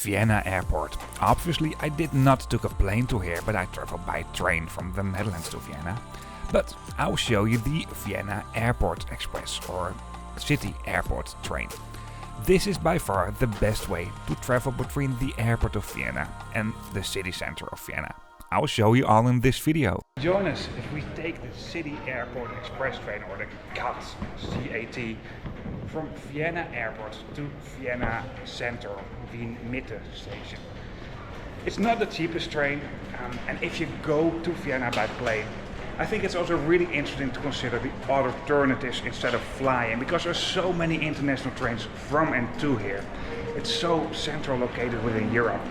Vienna Airport. Obviously I did not take a plane to here, but I traveled by train from the Netherlands to Vienna. But I'll show you the Vienna Airport Express or City Airport train. This is by far the best way to travel between the airport of Vienna and the city center of Vienna. I'll show you all in this video. Join us if we take the City Airport Express train, or the CAT, C-A-T, from Vienna Airport to Vienna Center, Wien Mitte station. It's not the cheapest train, and if you go to Vienna by plane, I think it's also really interesting to consider the alternatives instead of flying, because there's so many international trains from and to here. It's so central located within Europe.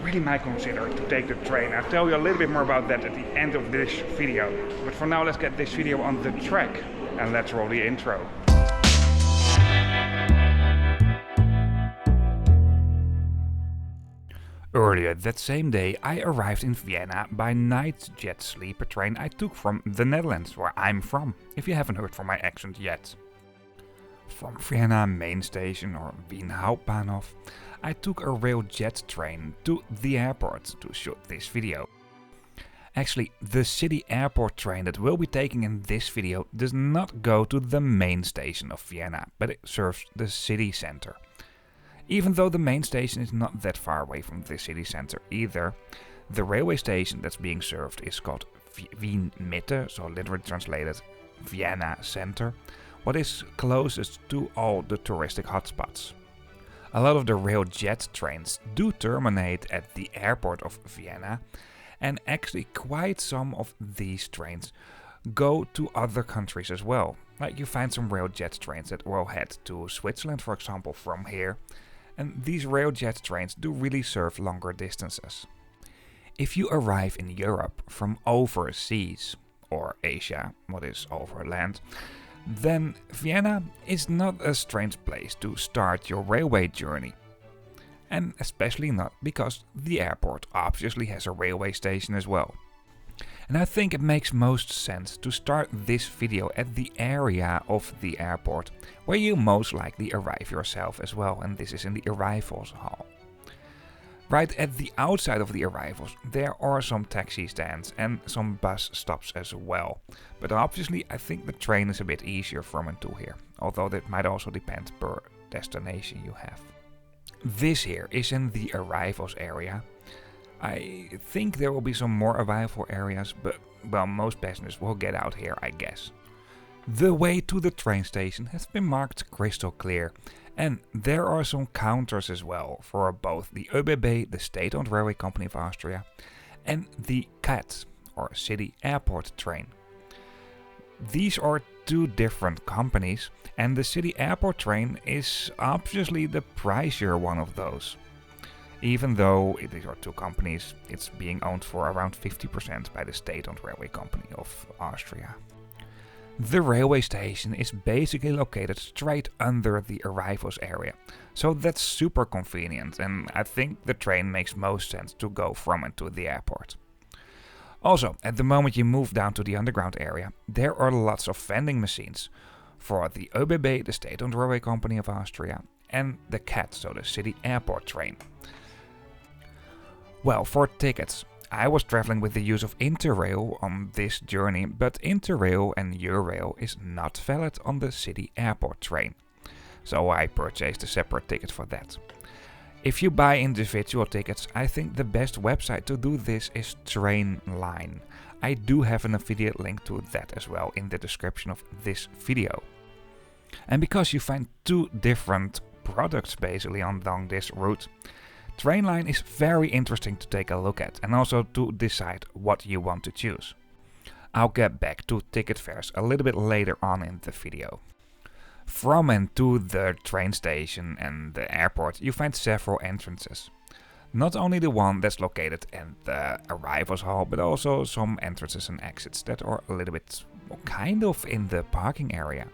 Really might consider to take the train. I'll tell you a little bit more about that at the end of this video. But for now, let's get this video on the track and let's roll the intro. Earlier that same day, I arrived in Vienna by RailJet sleeper train I took from the Netherlands, where I'm from, if you haven't heard from my accent yet. From Vienna main station, or Wien Hauptbahnhof, I took a RailJet train to the airport to shoot this video. Actually, the city airport train that we'll be taking in this video does not go to the main station of Vienna, but it serves the city center. Even though the main station is not that far away from the city center either, the railway station that's being served is called Wien Mitte, so literally translated Vienna Center, what is closest to all the touristic hotspots. A lot of the RailJet trains do terminate at the airport of Vienna, and actually quite some of these trains go to other countries as well. Like you find some RailJet trains that will head to Switzerland, for example, from here. And these RailJet trains do really serve longer distances. If you arrive in Europe from overseas, or Asia, what is overland, then Vienna is not a strange place to start your railway journey. And especially not because the airport obviously has a railway station as well. And I think it makes most sense to start this video at the area of the airport, where you most likely arrive yourself as well, and this is in the arrivals hall. Right at the outside of the arrivals there are some taxi stands and some bus stops as well. But obviously I think the train is a bit easier from and to here, although that might also depend per destination you have. This here is in the arrivals area. I think there will be some more arrival areas, but well, most passengers will get out here, I guess. The way to the train station has been marked crystal clear, and there are some counters as well for both the ÖBB, the state-owned railway company of Austria, and the CAT, or City Airport train. These are two different companies, and the City Airport train is obviously the pricier one of those. Even though these are two companies, it's being owned for around 50% by the state-owned railway company of Austria. The railway station is basically located straight under the arrivals area, so that's super convenient, and I think the train makes most sense to go from and to the airport. Also, at the moment you move down to the underground area, there are lots of vending machines for the ÖBB, the state-owned railway company of Austria, and the CAT, so the City Airport train. Well, for tickets, I was traveling with the use of Interrail on this journey, but Interrail and Eurail is not valid on the City Airport train, so I purchased a separate ticket for that. If you buy individual tickets, I think the best website to do this is Trainline. I do have an affiliate link to that as well in the description of this video. And because you find two different products basically along this route, Trainline is very interesting to take a look at and also to decide what you want to choose. I'll get back to ticket fares a little bit later on in the video. From and to the train station and the airport you find several entrances. Not only the one that's located in the arrivals hall, but also some entrances and exits that are a little bit kind of in the parking area.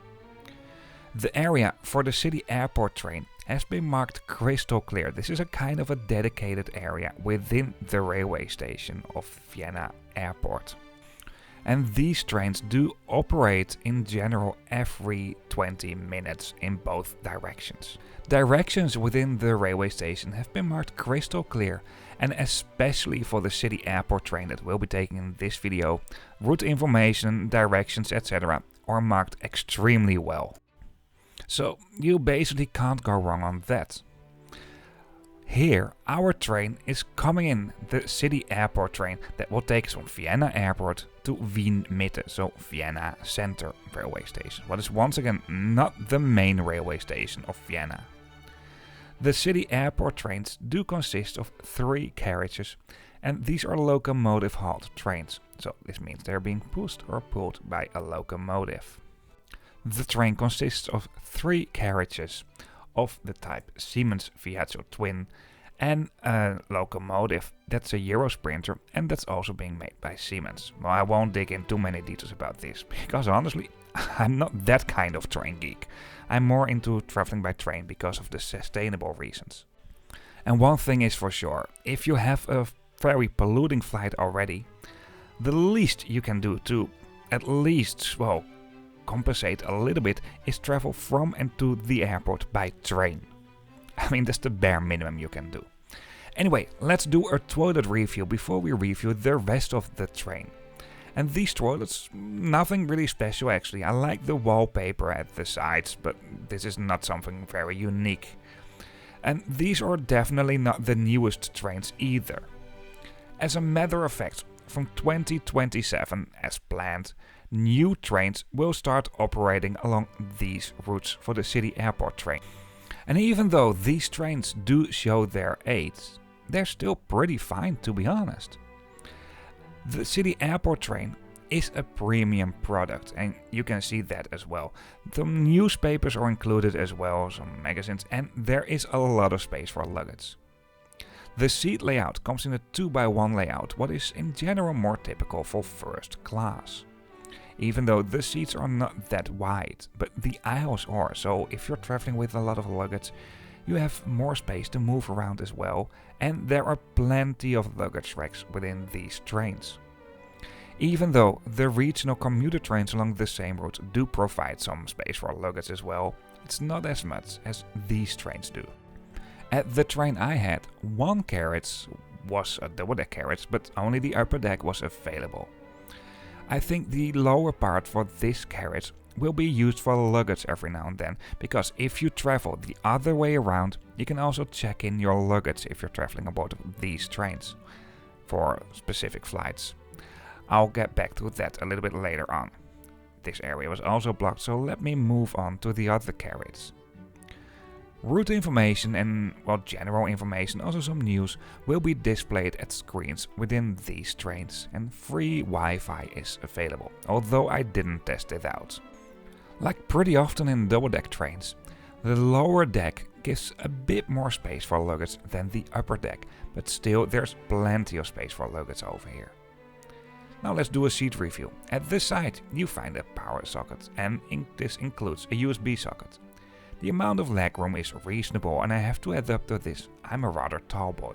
The area for the City Airport train has been marked crystal clear. This is a kind of a dedicated area within the railway station of Vienna Airport. And these trains do operate in general every 20 minutes in both directions. Directions within the railway station have been marked crystal clear, and especially for the city airport train that we'll be taking in this video, route information, directions, etc. are marked extremely well. So you basically can't go wrong on that. Here, our train is coming in, the city airport train that will take us from Vienna Airport to Wien Mitte, so Vienna Center railway station, what is once again not the main railway station of Vienna. The city airport trains do consist of 3 carriages, and these are locomotive hauled trains, so this means they're being pushed or pulled by a locomotive. The train consists of 3 carriages of the type Siemens Viaggio Twin and a locomotive that's a Euro Sprinter, and that's also being made by Siemens. Well, I won't dig in too many details about this, because honestly, I'm not that kind of train geek. I'm more into traveling by train because of the sustainable reasons. And one thing is for sure, if you have a very polluting flight already, the least you can do to at least, well, compensate a little bit is travel from and to the airport by train. I mean, that's the bare minimum you can do. Anyway, let's do a toilet review before we review the rest of the train. And these toilets, nothing really special actually. I like the wallpaper at the sides, but this is not something very unique. And these are definitely not the newest trains either. As a matter of fact, from 2027, as planned, new trains will start operating along these routes for the city airport train. And even though these trains do show their age, they're still pretty fine, to be honest. The city airport train is a premium product, and you can see that as well. Some newspapers are included as well, some magazines, and there is a lot of space for luggage. The seat layout comes in a 2x1 layout, what is in general more typical for first class. Even though the seats are not that wide, but the aisles are, so if you're traveling with a lot of luggage, you have more space to move around as well, and there are plenty of luggage racks within these trains. Even though the regional commuter trains along the same route do provide some space for luggage as well, it's not as much as these trains do. At the train I had, one carriage was a double-deck carriage, but only the upper deck was available. I think the lower part for this carriage will be used for luggage every now and then, because if you travel the other way around, you can also check in your luggage if you're traveling aboard these trains for specific flights. I'll get back to that a little bit later on. This area was also blocked, so let me move on to the other carriage. Route information and, well, general information, also some news, will be displayed at screens within these trains, and free Wi-Fi is available, although I didn't test it out. Like pretty often in double-deck trains, the lower deck gives a bit more space for luggage than the upper deck, but still there's plenty of space for luggage over here. Now let's do a seat review. At this side you find a power socket, and this includes a USB socket. The amount of legroom is reasonable, and I have to add up to this, I'm a rather tall boy.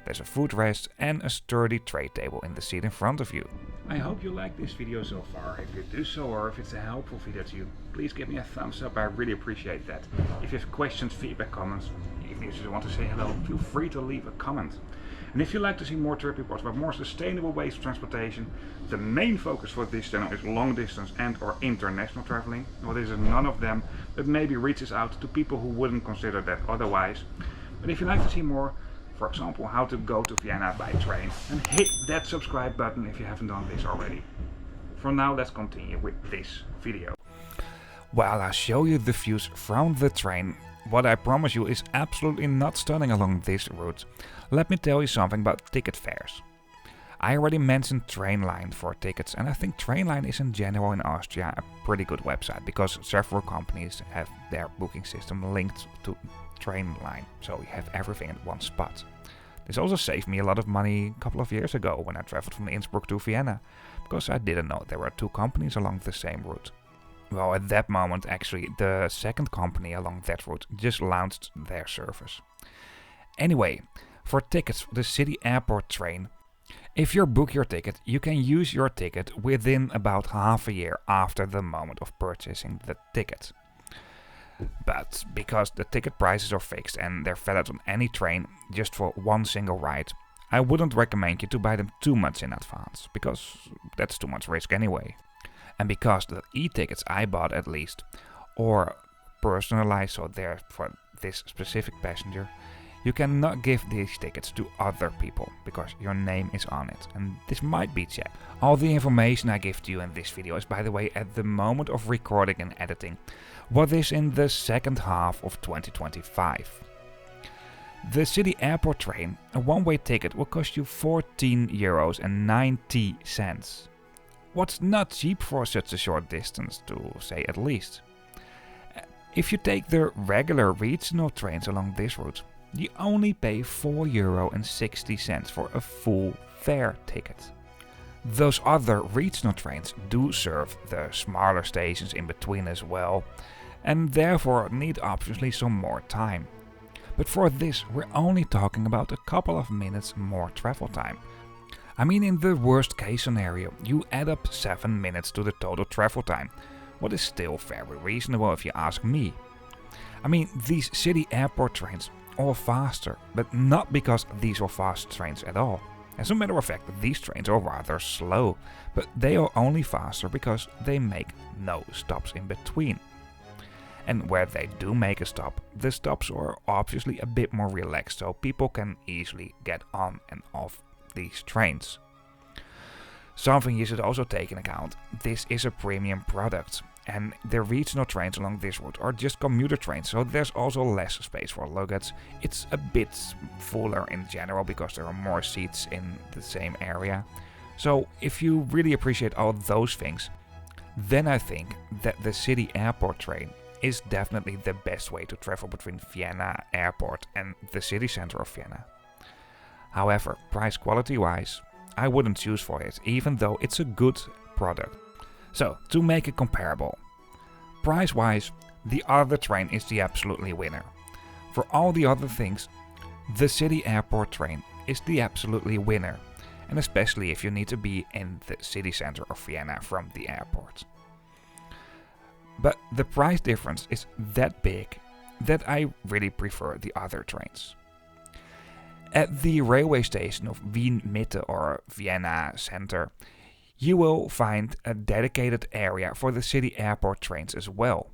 There's a footrest and a sturdy tray table in the seat in front of you. I hope you liked this video so far. If you do so, or if it's a helpful video to you, please give me a thumbs up, I really appreciate that. If you have questions, feedback, comments, even if you want to say hello, feel free to leave a comment. And if you'd like to see more trip reports about more sustainable ways of transportation, the main focus for this channel is long distance and or international traveling. Well, this is none of them, but maybe reaches out to people who wouldn't consider that otherwise. But if you'd like to see more, for example, how to go to Vienna by train, and hit that subscribe button if you haven't done this already. For now, let's continue with this video. While I show you the views from the train, what I promise you is absolutely not stunning along this route. Let me tell you something about ticket fares. I already mentioned Trainline for tickets, and I think Trainline is in general in Austria a pretty good website, because several companies have their booking system linked to Trainline, so you have everything in one spot. This also saved me a lot of money a couple of years ago when I traveled from Innsbruck to Vienna, because I didn't know there were 2 companies along the same route. Well, at that moment actually the second company along that route just launched their service. Anyway, for tickets for the city airport train, If you book your ticket, you can use your ticket within about half a year after the moment of purchasing the ticket. But because the ticket prices are fixed and they're valid on any train just for one single ride, I wouldn't recommend you to buy them too much in advance, because that's too much risk anyway. And because the e-tickets I bought at least, or personalized, so they're for this specific passenger, you cannot give these tickets to other people because your name is on it, and this might be checked. All the information I give to you in this video is, by the way, at the moment of recording and editing, what is in the second half of 2025. The City Airport train, a one-way ticket, will cost you €14.90. What's not cheap for such a short distance, to say at least. If you take the regular regional trains along this route, you only pay €4.60 for a full fare ticket. Those other regional trains do serve the smaller stations in between as well, and therefore need obviously some more time. But for this, we're only talking about a couple of minutes more travel time. I mean, in the worst case scenario, you add up 7 minutes to the total travel time, what is still very reasonable if you ask me. I mean, these city airport trains are faster, but not because these are fast trains at all. As a matter of fact, these trains are rather slow, but they are only faster because they make no stops in between. And where they do make a stop, the stops are obviously a bit more relaxed, so people can easily get on and off these trains. Something you should also take in account, this is a premium product, and the regional trains along this route are just commuter trains, so there's also less space for luggage. It's a bit fuller in general because there are more seats in the same area. So if you really appreciate all those things, then I think that the City Airport train is definitely the best way to travel between Vienna Airport and the city center of Vienna. However, price quality wise, I wouldn't choose for it, even though it's a good product. So, to make it comparable, price wise, the other train is the absolutely winner. For all the other things, the City Airport train is the absolutely winner, and especially if you need to be in the city center of Vienna from the airport. But the price difference is that big that I really prefer the other trains. At the railway station of Wien Mitte or Vienna Center, you will find a dedicated area for the city airport trains as well.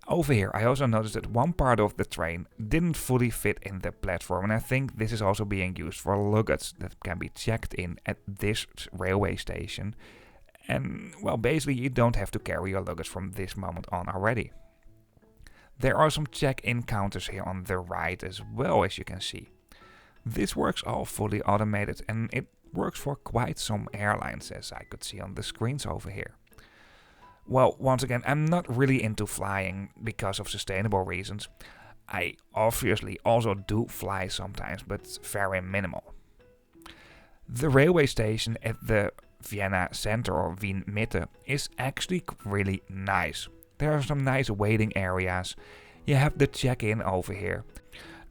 Over here I also noticed that one part of the train didn't fully fit in the platform, and I think this is also being used for luggage that can be checked in at this railway station. And well, basically you don't have to carry your luggage from this moment on already. There are some check-in counters here on the right as well, as you can see. This works all fully automated, and it works for quite some airlines, as I could see on the screens over here. Well, once again, I'm not really into flying because of sustainable reasons. I obviously also do fly sometimes, but very minimal. The railway station at the Vienna Center or Wien Mitte is actually really nice. There are some nice waiting areas. You have the check-in over here.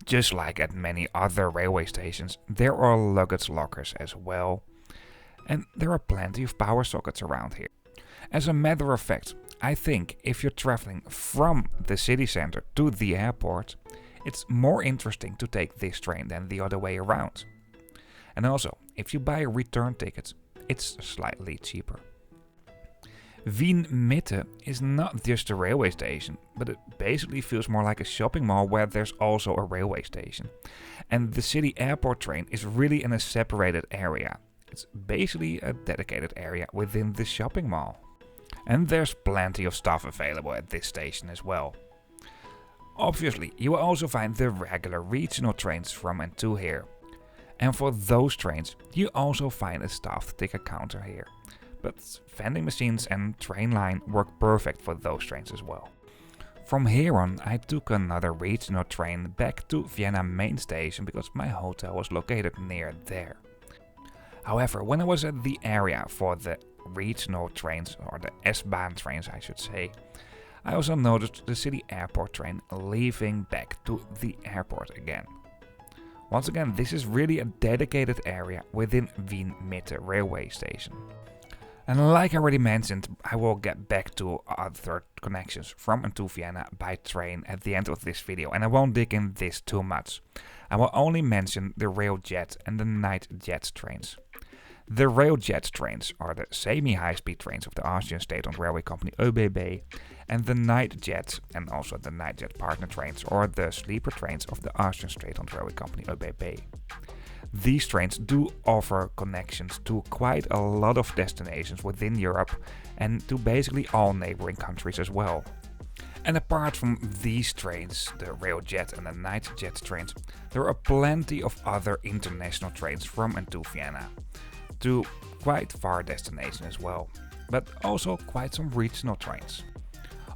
Just like at many other railway stations, there are luggage lockers as well. And there are plenty of power sockets around here. As a matter of fact, I think if you're traveling from the city center to the airport, it's more interesting to take this train than the other way around. And also, if you buy return tickets, it's slightly cheaper. Wien Mitte is not just a railway station, but it basically feels more like a shopping mall where there's also a railway station. And the city airport train is really in a separated area. It's basically a dedicated area within the shopping mall. And there's plenty of stuff available at this station as well. Obviously, you will also find the regular regional trains from and to here. And for those trains, you also find a staffed ticket counter here. But vending machines and train line work perfect for those trains as well. From here on, I took another regional train back to Vienna main station because my hotel was located near there. However, when I was at the area for the regional trains, or the S-Bahn trains I should say, I also noticed the city airport train leaving back to the airport again. Once again, this is really a dedicated area within Wien Mitte railway station. And like I already mentioned, I will get back to other connections from and to Vienna by train at the end of this video, and I won't dig in this too much. I will only mention the RailJet and the NightJet trains. The RailJet trains are the semi-high-speed trains of the Austrian state-owned railway company ÖBB, and the NightJet and also the NightJet partner trains or the sleeper trains of the Austrian state-owned railway company ÖBB. These trains do offer connections to quite a lot of destinations within Europe and to basically all neighboring countries as well. And apart from these trains, the RailJet and the NightJet trains, there are plenty of other international trains from and to Vienna, to quite far destinations as well, but also quite some regional trains.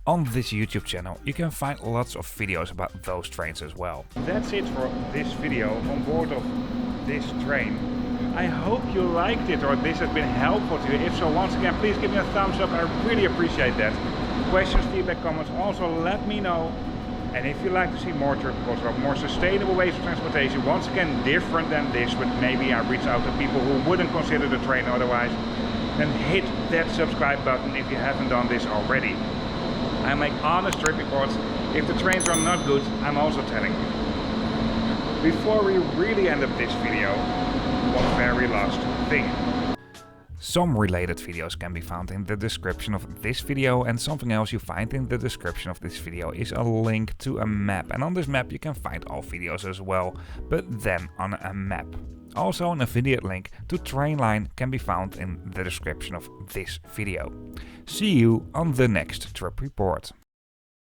On this YouTube channel you can find lots of videos about those trains as well. That's it for this video on board of this train. I hope you liked it or this has been helpful to you. If so, once again, please give me a thumbs up. I really appreciate that. Questions, feedback, comments, also let me know. And if you'd like to see more tutorials about more sustainable ways of transportation, once again different than this, but maybe I reach out to people who wouldn't consider the train otherwise, then hit that subscribe button if you haven't done this already. I make honest trip reports. If the trains are not good, I'm also telling you. Before we really end up this video, one very last thing. Some related videos can be found in the description of this video, and something else you find in the description of this video is a link to a map, and on this map you can find all videos as well, but then on a map. Also an affiliate link to Trainline can be found in the description of this video. See you on the next trip report.